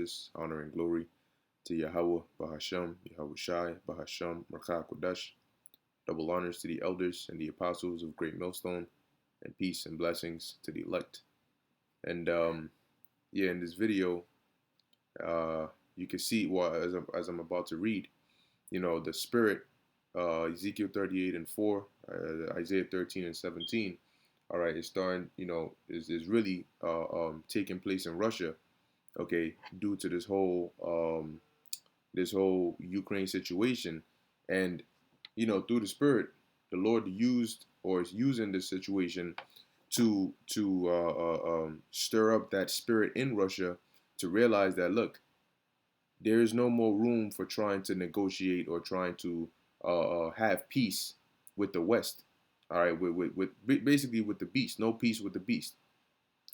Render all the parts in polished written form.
praises, honor, and glory to Yahweh, Bahasham, Yahweh Shai, Bahasham, Rakah Kodash. Double honors to the elders and the apostles of Great Millstone, and peace and blessings to the elect. And yeah, in this video, uh, you can see, well, as I'm about to read, the Spirit, Ezekiel 38 and 4, Isaiah 13 and 17. All right, it's starting, is really taking place in Russia, okay, due to this whole Ukraine situation. And through the Spirit, the Lord used or is using this situation to stir up that spirit in Russia to realize that, look, there is no more room for trying to negotiate or trying to have peace with the West. All right, with basically with the beast, no peace with the beast.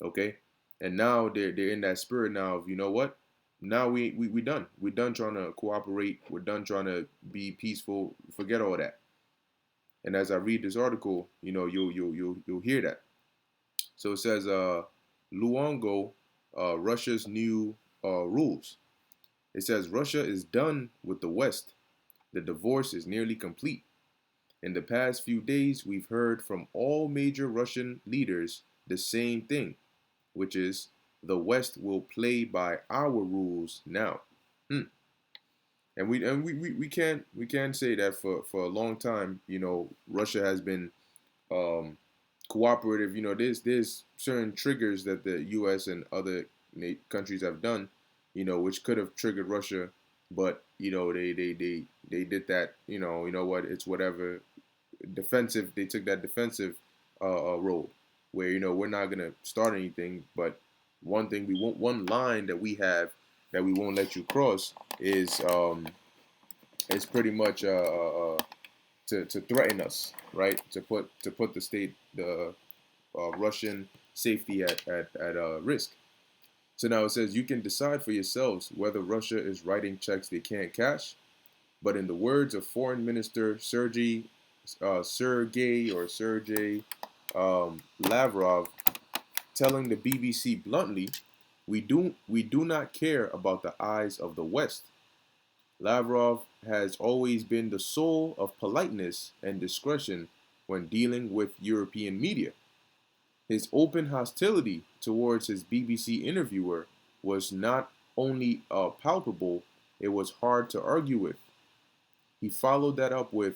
Okay, and now they're in that spirit now of, you know what? Now we done. We're done trying to cooperate. We're done trying to be peaceful. Forget all that. And as I read this article, you'll hear that. So it says, Luongo, Russia's new rules. It says Russia is done with the West. The divorce is nearly complete. In the past few days, we've heard from all major Russian leaders the same thing, which is the West will play by our rules now. And we can say that for a long time, Russia has been cooperative. There's certain triggers that the U.S. and other countries have done, which could have triggered Russia, but they did that. What, it's whatever, defensive. They took that defensive role where we're not gonna start anything, but one line that we have that we won't let you cross is pretty much to threaten us, right? To put the Russian safety at risk. So now it says you can decide for yourselves whether Russia is writing checks they can't cash. But in the words of Foreign Minister Sergey Lavrov, telling the BBC bluntly, we do not care about the eyes of the West. Lavrov has always been the soul of politeness and discretion when dealing with European media. His open hostility towards his BBC interviewer was not only palpable, it was hard to argue with. He followed that up with,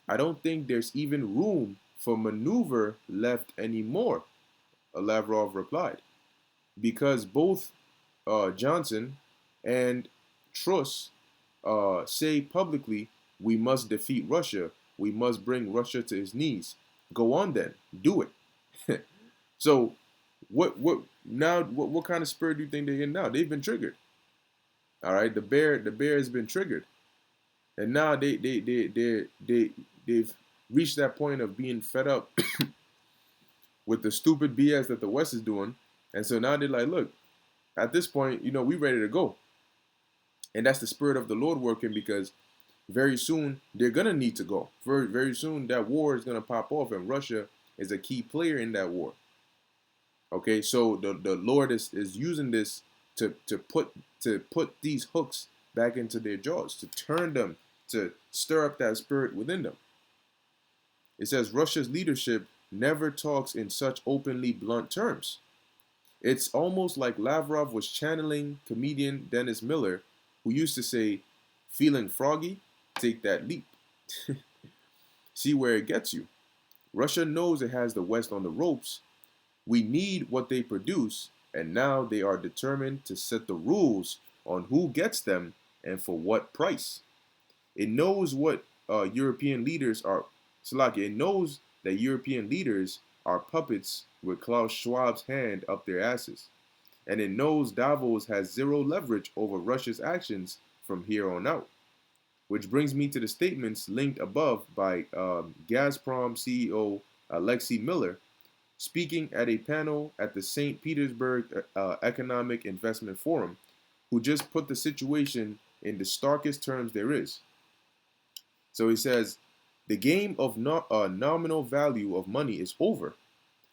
I don't think there's even room for maneuver left anymore, Lavrov replied, because both Johnson and Truss say publicly, we must defeat Russia. We must bring Russia to his knees. Go on then, do it. So, what kind of spirit do you think they're in now? They've been triggered. All right, the bear has been triggered, and now they've reached that point of being fed up with the stupid BS that the West is doing, and so now they're like, look, at this point, we ready to go. And that's the spirit of the Lord working, because very soon they're going to need to go. Very, very soon that war is going to pop off, and Russia is a key player in that war. Okay, so the Lord is using this to put these hooks back into their jaws, to turn them, to stir up that spirit within them. It says Russia's leadership never talks in such openly blunt terms. It's almost like Lavrov was channeling comedian Dennis Miller, who used to say, feeling froggy? Take that leap. See where it gets you. Russia knows it has the West on the ropes. We need what they produce, and now they are determined to set the rules on who gets them and for what price. It knows what European leaders are. Slovakia, it knows that European leaders are puppets with Klaus Schwab's hand up their asses. And it knows Davos has zero leverage over Russia's actions from here on out. Which brings me to the statements linked above by Gazprom CEO Alexei Miller, speaking at a panel at the St. Petersburg Economic Investment Forum, who just put the situation in the starkest terms there is. So he says, the game of nominal value of money is over,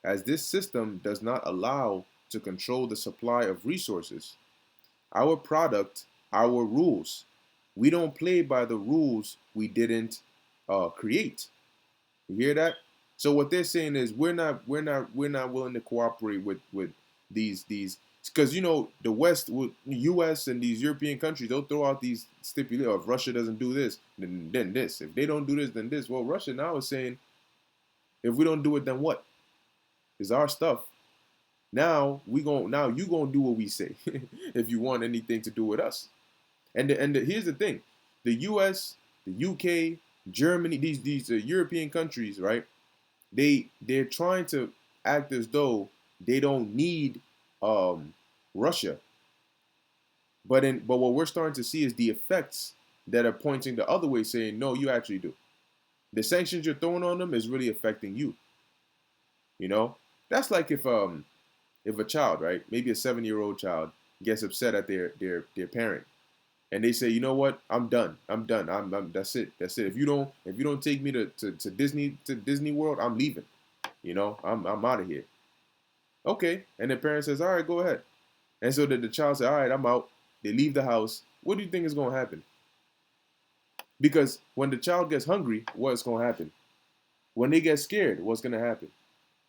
as this system does not allow to control the supply of resources. our product, our rules. We don't play by the rules we didn't create. You hear that? So what they're saying is we're not willing to cooperate with these because the West, U.S. and these European countries, they'll throw out these stipulations. If Russia doesn't do this, then this. If they don't do this, then this. Well, Russia now is saying if we don't do it, then what? It's our stuff. Now you gonna do what we say if you want anything to do with us. Here's the thing: the U.S., the U.K., Germany, these European countries, right? They're trying to act as though they don't need um, Russia, but what we're starting to see is the effects that are pointing the other way, saying no, you actually do. The sanctions you're throwing on them is really affecting you. You know, that's like if a child, right, maybe a 7-year-old child, gets upset at their parent, and they say, you know what, I'm done. That's it. That's it. If you don't take me to Disney World, I'm leaving. I'm out of here. Okay. And the parent says, all right, go ahead. And so the child says, all right, I'm out. They leave the house. What do you think is going to happen? Because when the child gets hungry, what's going to happen? When they get scared, what's going to happen?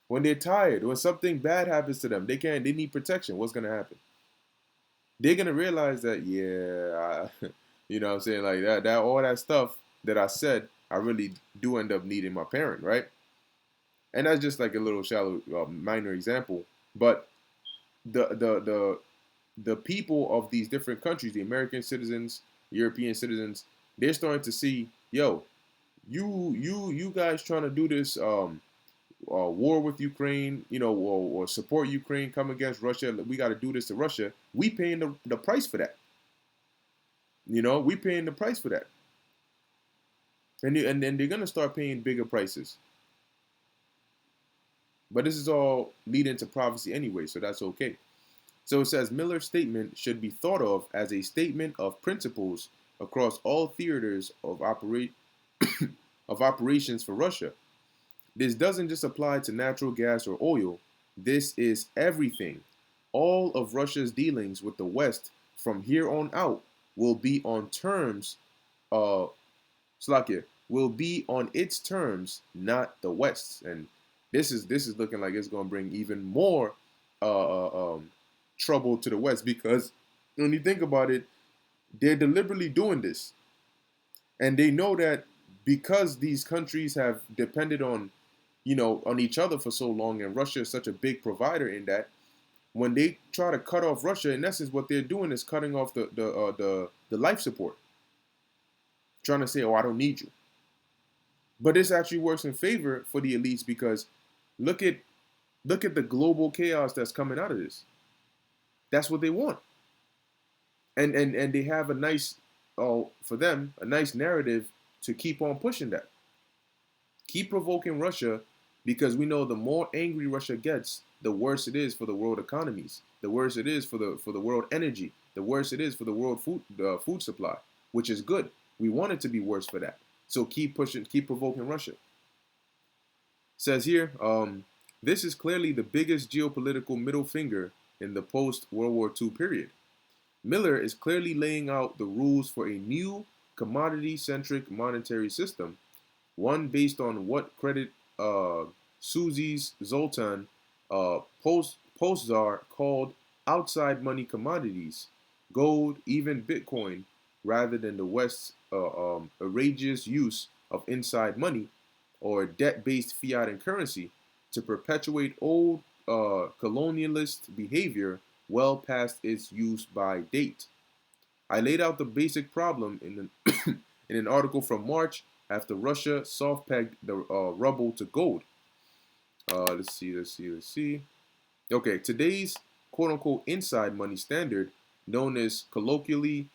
When they're tired, when something bad happens to them, they need protection. What's going to happen? They're going to realize that, yeah, you know what I'm saying? Like that all that stuff that I said, I really do end up needing my parent, right? And that's just like a little shallow, minor example. But the the people of these different countries, the American citizens, European citizens, they're starting to see, yo, you guys trying to do this war with Ukraine, or support Ukraine, come against Russia. We got to do this to Russia. We paying the price for that. We paying the price for that, and then they're gonna start paying bigger prices. But this is all leading to prophecy anyway, so that's okay. So it says Miller's statement should be thought of as a statement of principles across all theaters of operations for Russia. This doesn't just apply to natural gas or oil. This is everything. All of Russia's dealings with the West from here on out will be on terms, uh, Slakia, will be on its terms, not the West's. And this is looking like it's going to bring even more trouble to the West, because when you think about it, they're deliberately doing this, and they know that because these countries have depended on each other for so long, and Russia is such a big provider in that. When they try to cut off Russia, in essence, what they're doing is cutting off the life support, trying to say, "Oh, I don't need you." But this actually works in favor for the elites, because look at the global chaos that's coming out of this. That's what they want, and they have a nice, for them, a nice narrative to keep on pushing that. Keep provoking Russia, because we know the more angry Russia gets, the worse it is for the world economies, the worse it is for the world energy, the worse it is for the world food supply, which is good. We want it to be worse for that. So keep pushing, keep provoking Russia. Says here, this is clearly the biggest geopolitical middle finger in the post-World War II period. Miller is clearly laying out the rules for a new commodity-centric monetary system, one based on what credit Susie's Zoltan Postczar called outside money commodities, gold, even Bitcoin, rather than the West's outrageous use of inside money or debt-based fiat and currency to perpetuate old colonialist behavior well past its use by date. I laid out the basic problem in an article from March after Russia soft-pegged the ruble to gold. Let's see. Okay, today's quote-unquote inside money standard, known colloquially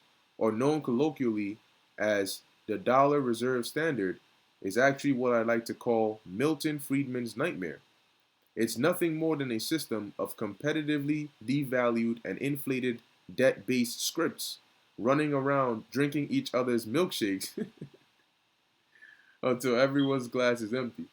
as the dollar reserve standard, is actually what I like to call Milton Friedman's nightmare. It's nothing more than a system of competitively devalued and inflated debt-based scripts running around drinking each other's milkshakes until everyone's glass is empty.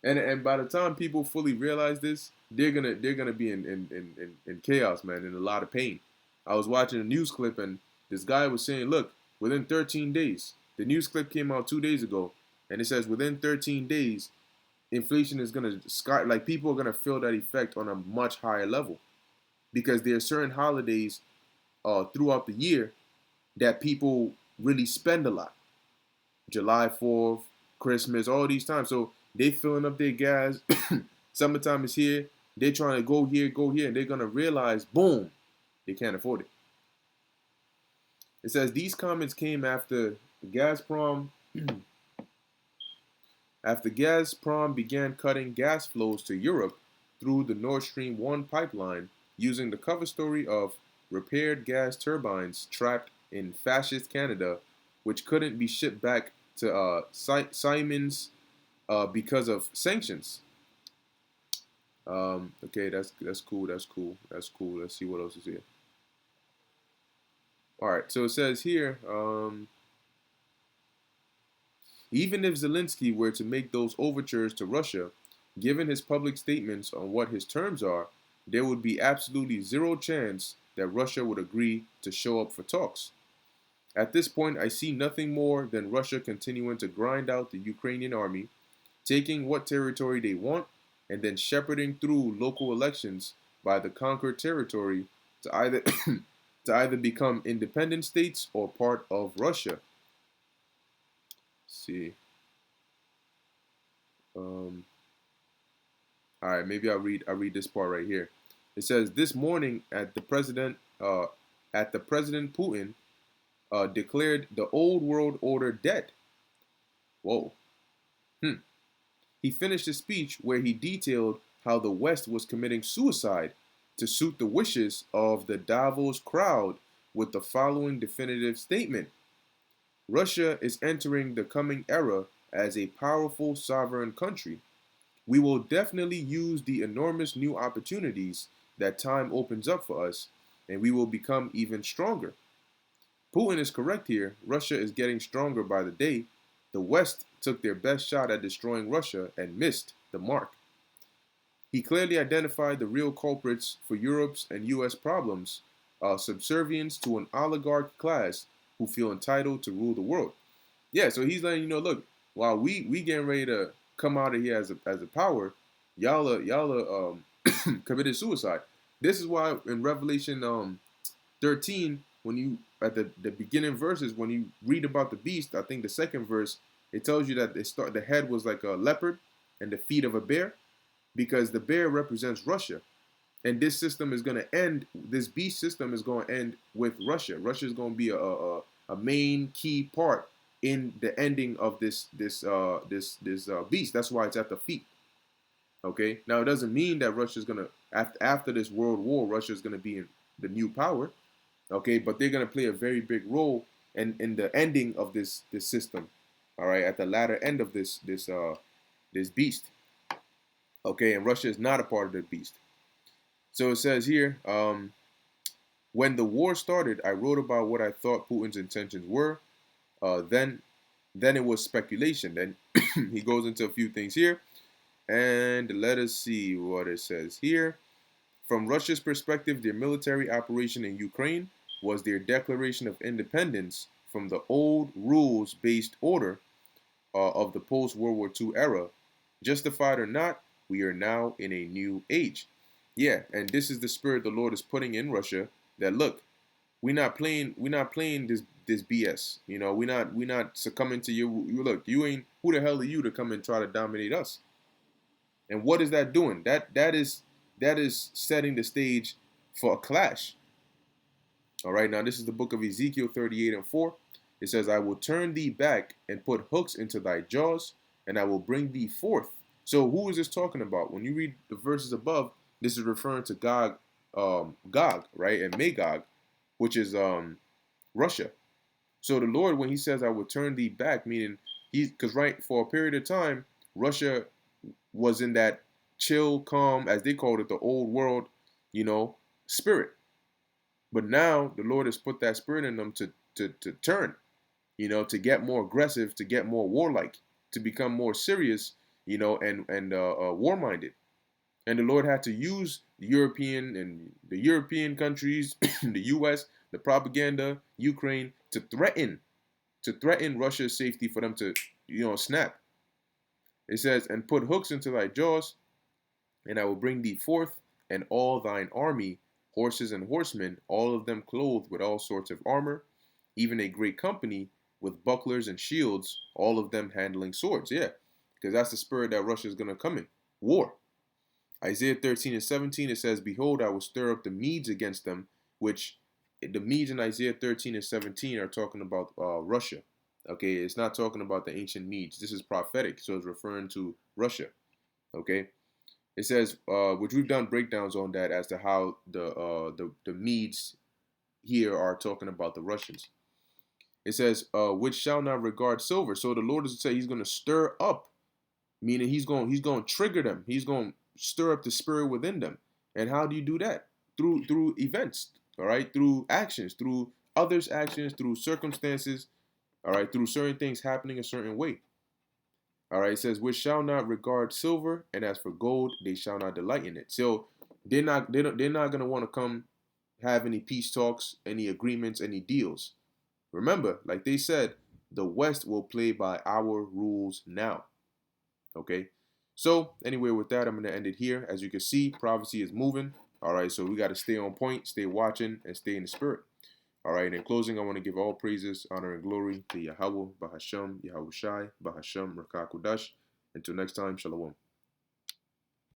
And by the time people fully realize this, they're gonna be in chaos, man, in a lot of pain. I was watching a news clip and this guy was saying, look, within 13 days, the news clip came out 2 days ago, and it says within 13 days, inflation is gonna sky, like people are gonna feel that effect on a much higher level because there are certain holidays throughout the year that people really spend a lot. July 4th, Christmas, all these times. So they filling up their gas. Summertime is here. They're trying to go here, and they're gonna realize, boom, they can't afford it. It says these comments came after Gazprom after Gazprom began cutting gas flows to Europe through the Nord Stream 1 pipeline using the cover story of repaired gas turbines trapped in fascist Canada, which couldn't be shipped back to Siemens because of sanctions. Okay, that's cool. That's cool. That's cool. Let's see what else is here. All right, so it says here, even if Zelensky were to make those overtures to Russia, given his public statements on what his terms are, there would be absolutely zero chance that Russia would agree to show up for talks. At this point, I see nothing more than Russia continuing to grind out the Ukrainian army, taking what territory they want, and then shepherding through local elections by the conquered territory to either to either become independent states or part of Russia. Let's see. All right, maybe I'll read this part right here. It says this morning at the President Putin declared the old world order dead. Whoa. He finished his speech where he detailed how the West was committing suicide to suit the wishes of the Davos crowd with the following definitive statement: Russia is entering the coming era as a powerful sovereign country. We will definitely use the enormous new opportunities that time opens up for us, and we will become even stronger. Putin is correct here. Russia is getting stronger by the day. The West took their best shot at destroying Russia and missed the mark. He clearly identified the real culprits for Europe's and US problems, subservience to an oligarch class who feel entitled to rule the world. Yeah, so he's letting you know, look, while we getting ready to come out of here as a power, y'all committed suicide. This is why in Revelation 13, when you at the beginning verses, when you read about the beast, I think the second verse, it tells you that the head was like a leopard and the feet of a bear, because the bear represents Russia. And this system is going to end, this beast system is going to end with Russia. Russia is going to be a main key part in the ending of this beast. That's why it's at the feet. Okay. Now it doesn't mean that Russia is gonna after this world war, Russia is gonna be in the new power. Okay, but they're gonna play a very big role in the ending of this system. All right, at the latter end of this beast. Okay, and Russia is not a part of the beast. So it says here, when the war started, I wrote about what I thought Putin's intentions were. Then it was speculation. Then he goes into a few things here. And let us see what it says here. From Russia's perspective, their military operation in Ukraine was their declaration of independence from the old rules-based order of the post-World War II era. Justified or not, we are now in a new age. Yeah, and this is the spirit the Lord is putting in Russia. That look, we're not playing this BS. You know, we're not succumbing to you. Look, you ain't, who the hell are you to come and try to dominate us? And what is that doing? That is setting the stage for a clash. All right, now this is the book of Ezekiel 38:4. It says, I will turn thee back and put hooks into thy jaws, and I will bring thee forth. So who is this talking about? When you read the verses above, this is referring to Gog, right, and Magog, which is Russia. So the Lord, when he says, I will turn thee back, meaning because right, for a period of time, Russia was in that chill, calm, as they called it, the old world, spirit. But now the Lord has put that spirit in them to turn, to get more aggressive, to get more warlike, to become more serious, and war-minded. And the Lord had to use the European countries, the U.S., the propaganda, Ukraine, to threaten Russia's safety for them to, snap. It says, and put hooks into thy jaws, and I will bring thee forth, and all thine army, horses and horsemen, all of them clothed with all sorts of armor, even a great company with bucklers and shields, all of them handling swords. Yeah, because that's the spirit that Russia is going to come in. War. Isaiah 13 and 17, it says, behold, I will stir up the Medes against them, which the Medes in Isaiah 13 and 17 are talking about Russia. Okay, it's not talking about the ancient Medes. This is prophetic, so it's referring to Russia. Okay, it says, which we've done breakdowns on that as to how the Medes here are talking about the Russians. It says, which shall not regard silver. So the Lord is saying He's going to stir up, meaning He's going to trigger them. He's going to stir up the spirit within them. And how do you do that? Through events, all right, through actions, through others' actions, through circumstances, all right, through certain things happening a certain way. All right, it says, which shall not regard silver, and as for gold, they shall not delight in it. So they're not gonna want to come have any peace talks, any agreements, any deals. Remember, like they said, the West will play by our rules now. Okay. So anyway, with that, I'm gonna end it here. As you can see, prophecy is moving. All right, so we got to stay on point, stay watching, and stay in the spirit. All right, in closing, I want to give all praises, honor, and glory to Yahweh, Bahasham, Yahushai, Bahasham, Rakakudash. Until next time, Shalom.